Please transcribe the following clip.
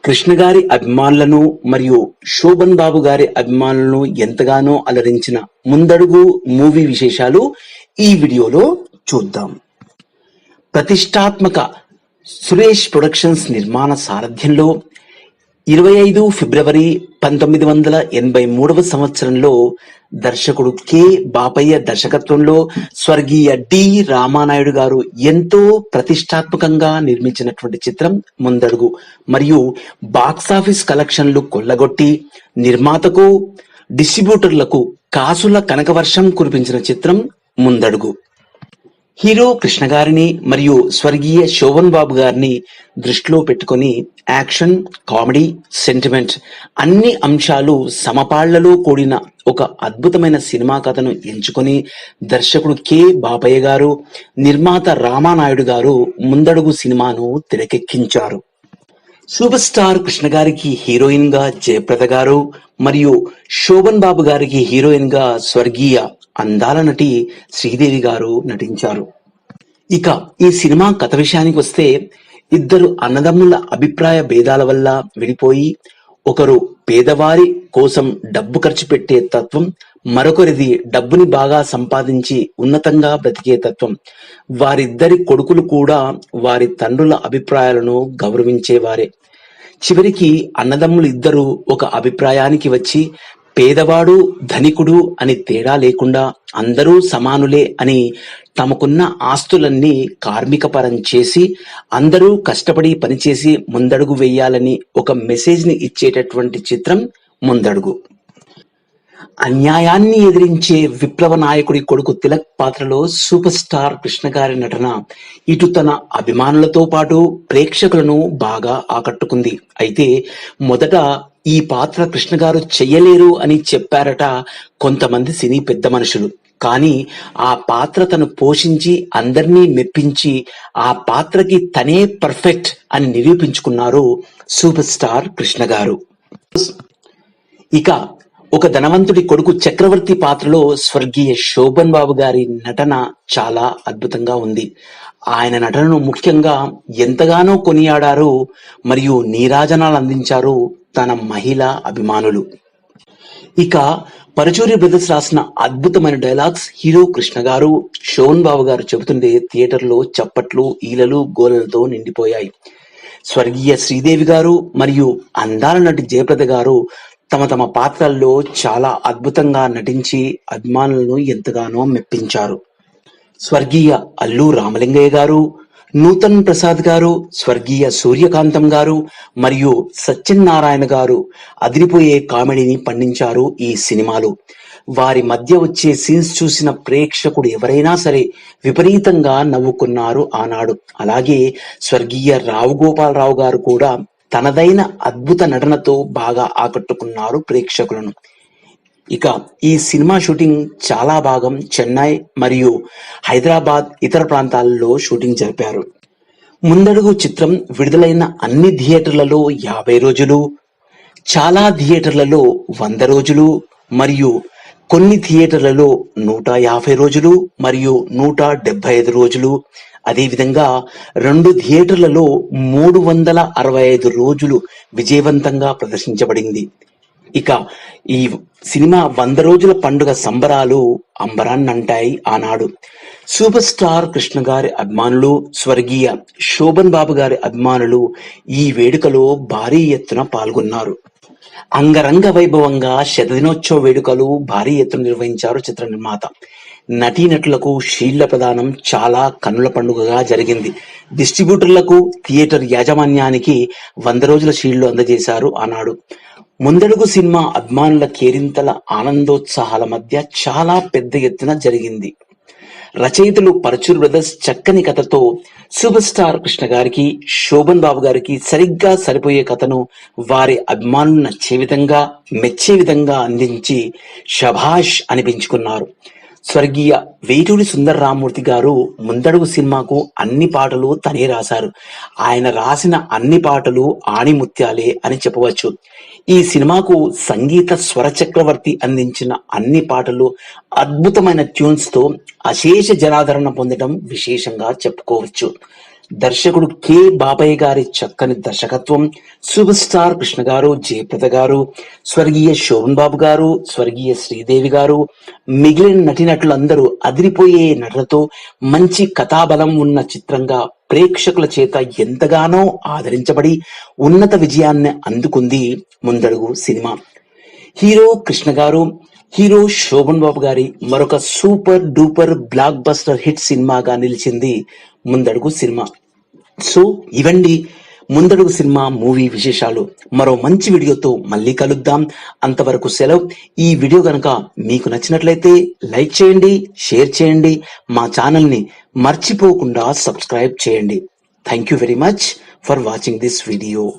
కృష్ణ గారి అభిమానులను మరియు శోభన్ బాబు గారి అభిమానులను ఎంతగానో అలరించిన ముందడుగు మూవీ విశేషాలు ఈ వీడియోలో చూద్దాం. ప్రతిష్టాత్మక సురేష్ ప్రొడక్షన్స్ నిర్మాణ సారథ్యంలో 25 ఫిబ్రవరి 1983 సంవత్సరంలో దర్శకుడు కె బాపయ్య దర్శకత్వంలో స్వర్గీయ డి రామానాయుడు గారు ఎంతో ప్రతిష్టాత్మకంగా నిర్మించినటువంటి చిత్రం ముందడుగు మరియు బాక్సాఫీస్ కలెక్షన్లు కొల్లగొట్టి నిర్మాతకు డిస్ట్రిబ్యూటర్లకు కాసుల కనకవర్షం కురిపించిన చిత్రం ముందడుగు. హీరో కృష్ణ గారిని మరియు స్వర్గీయ శోభన్ బాబు గారిని దృష్టిలో పెట్టుకొని యాక్షన్, కామెడీ, సెంటిమెంట్ అన్ని అంశాలు సమపాళ్లలో కూడిన ఒక అద్భుతమైన సినిమా కథను ఎంచుకొని దర్శకుడు కె బాపయ్య గారు, నిర్మాత రామానాయుడు గారు ముందడుగు సినిమాను తెరకెక్కించారు. సూపర్ స్టార్ కృష్ణ గారికి హీరోయిన్ గా జయప్రద గారు మరియు శోభన్ బాబు గారికి హీరోయిన్ గా స్వర్గీయ అందాల నటి శ్రీదేవి గారు నటించారు. ఇక ఈ సినిమా కథ విషయానికి వస్తే, ఇద్దరు అన్నదమ్ముల అభిప్రాయ భేదాల వల్ల విడిపోయి ఒకరు పేదవారి కోసం డబ్బు ఖర్చు పెట్టే తత్వం, మరొకరిది డబ్బుని బాగా సంపాదించి ఉన్నతంగా బ్రతికే తత్వం. వారిద్దరి కొడుకులు కూడా వారి తండ్రుల అభిప్రాయాలను గౌరవించేవారే. చివరికి అన్నదమ్ములు ఇద్దరు ఒక అభిప్రాయానికి వచ్చి పేదవాడు ధనికుడు అని తేడా లేకుండా అందరూ సమానులే అని తమకున్న ఆస్తులన్నీ కార్మిక పరం చేసి అందరూ కష్టపడి పనిచేసి ముందడుగు వేయాలని ఒక మెసేజ్ ని ఇచ్చేటటువంటి చిత్రం ముందడుగు. అన్యాయాన్ని ఎదిరించే విప్లవ నాయకుడి కొడుకు తిలక్ పాత్రలో సూపర్ స్టార్ కృష్ణ గారి నటన ఇటు తన అభిమానులతో పాటు ప్రేక్షకులను బాగా ఆకట్టుకుంది. అయితే మొదట ఈ పాత్ర కృష్ణ గారు చెయ్యలేరు అని చెప్పారట కొంతమంది సినీ పెద్ద మనుషులు. కానీ ఆ పాత్ర తను పోషించి అందరినీ మెప్పించి ఆ పాత్రకి తనే పర్ఫెక్ట్ అని నిరూపించుకున్నారు సూపర్ స్టార్ కృష్ణ గారు. ఇక ఒక ధనవంతుడి కొడుకు చక్రవర్తి పాత్రలో స్వర్గీయ శోభన్ బాబు గారి నటన చాలా అద్భుతంగా ఉంది. ఆయన నటనను ముఖ్యంగా ఎంతగానో కొనియాడారు మరియు నీరాజనాలు అందించారు తన మహిళా అభిమానులు. ఇక పరుచూరి బ్రదర్స్ రాసిన అద్భుతమైన డైలాగ్స్ హీరో కృష్ణ గారు, శోభన్ బాబు గారు చెబుతుండే థియేటర్లో చప్పట్లు, ఈలలు, గోలలతో నిండిపోయాయి. స్వర్గీయ శ్రీదేవి గారు మరియు అందాల నటి జయప్రద గారు తమ తమ పాత్రల్లో చాలా అద్భుతంగా నటించి అభిమానులను ఎంతగానో మెప్పించారు. స్వర్గీయ అల్లు రామలింగయ్య గారు, నూతన్ ప్రసాద్ గారు, స్వర్గీయ సూర్యకాంతం గారు మరియు సత్యనారాయణ గారు అదిరిపోయే కామెడీని పండించారు ఈ సినిమాలో. వారి మధ్య వచ్చే సీన్స్ చూసిన ప్రేక్షకుడు ఎవరైనా సరే విపరీతంగా నవ్వుకున్నారు ఆనాడు. అలాగే స్వర్గీయ రావు గోపాలరావు గారు కూడా తనదైన అద్భుత నటనతో బాగా ఆకట్టుకున్నారు ప్రేక్షకులను. ఇక ఈ సినిమా షూటింగ్ చాలా భాగం చెన్నై మరియు హైదరాబాద్ ఇతర ప్రాంతాలలో షూటింగ్ జరిపారు. ముందడుగు చిత్రం విడుదలైన అన్ని థియేటర్లలో 50 రోజులు, చాలా థియేటర్లలో 100 రోజులు మరియు కొన్ని థియేటర్లలో 150 రోజులు మరియు 175 రోజులు, అదేవిధంగా 2 థియేటర్లలో 365 రోజులు విజయవంతంగా ప్రదర్శించబడింది. ఇక ఈ సినిమా 100 రోజుల పండుగ సంబరాలు అంబరాన్నంటాయి ఆనాడు. సూపర్ స్టార్ కృష్ణ గారి అభిమానులు, స్వర్గీయ శోభన్ బాబు గారి అభిమానులు ఈ వేడుకలో భారీ ఎత్తున పాల్గొన్నారు. అంగరంగ వైభవంగా శతదినోత్సవ వేడుకలు భారీ ఎత్తున నిర్వహించారు చిత్ర నిర్మాత. నటీనటులకు షీల్డ్ల ప్రదానం చాలా కన్నుల పండుగగా జరిగింది. డిస్ట్రిబ్యూటర్లకు, థియేటర్ యాజమాన్యానికి 100 రోజుల షీల్డ్లు అందజేశారు ఆనాడు. ముందడుగు సినిమా అభిమానుల కేరింతల ఆనందోత్సాహాల మధ్య చాలా పెద్ద ఎత్తున జరిగింది. రచయితలు పరుచూరి బ్రదర్స్ చక్కని కథతో సూపర్ స్టార్ కృష్ణ గారికి, శోభన్ బాబు గారికి సరిగ్గా సరిపోయే కథను వారి అభిమానులు నచ్చే విధంగా, మెచ్చే విధంగా అందించి శభాష్ అనిపించుకున్నారు. స్వర్గీయ వేటూరి సుందర రామమూర్తి గారు ముందడుగు సినిమాకు అన్ని పాటలు తనే రాశారు. ఆయన రాసిన అన్ని పాటలు ఆణిముత్యాలే అని చెప్పవచ్చు. ఈ సినిమాకు సంగీత స్వర చక్రవర్తి అందించిన అన్ని పాటలు అద్భుతమైన ట్యూన్స్ తో అశేష జనాదరణ పొందడం విశేషంగా చెప్పుకోవచ్చు. దర్శకుడు కె బాబయ్య గారి చక్కని దర్శకత్వం, సూపర్ స్టార్ కృష్ణ గారు, జయప్రద గారు, స్వర్గీయ శోభన్ బాబు గారు, స్వర్గీయ శ్రీదేవి గారు, మిగిలిన నటీనటులందరూ అదిరిపోయే నటులతో మంచి కథాబలం ఉన్న చిత్రంగా ప్రేక్షకుల చేత ఎంతగానో ఆదరించబడి ఉన్నత విజయాన్ని అందుకుంది ముందడుగు సినిమా. హీరో కృష్ణ గారు, హీరో శోభన్ బాబు గారి మరొక super duper block buster hit సినిమాగా నిలిచింది ముందడుగు సినిమా. సో ఇవండి ముందడుగు సినిమా మూవీ విశేషాలు. మరో మంచి వీడియోతో మళ్ళీ కలుద్దాం. అంతవరకు సెలవు. ఈ వీడియో కనుక మీకు నచ్చినట్లయితే లైక్ చేయండి, షేర్ చేయండి, మా ఛానల్ ని మర్చిపోకుండా సబ్స్క్రైబ్ చేయండి. Thank you very much for watching this video.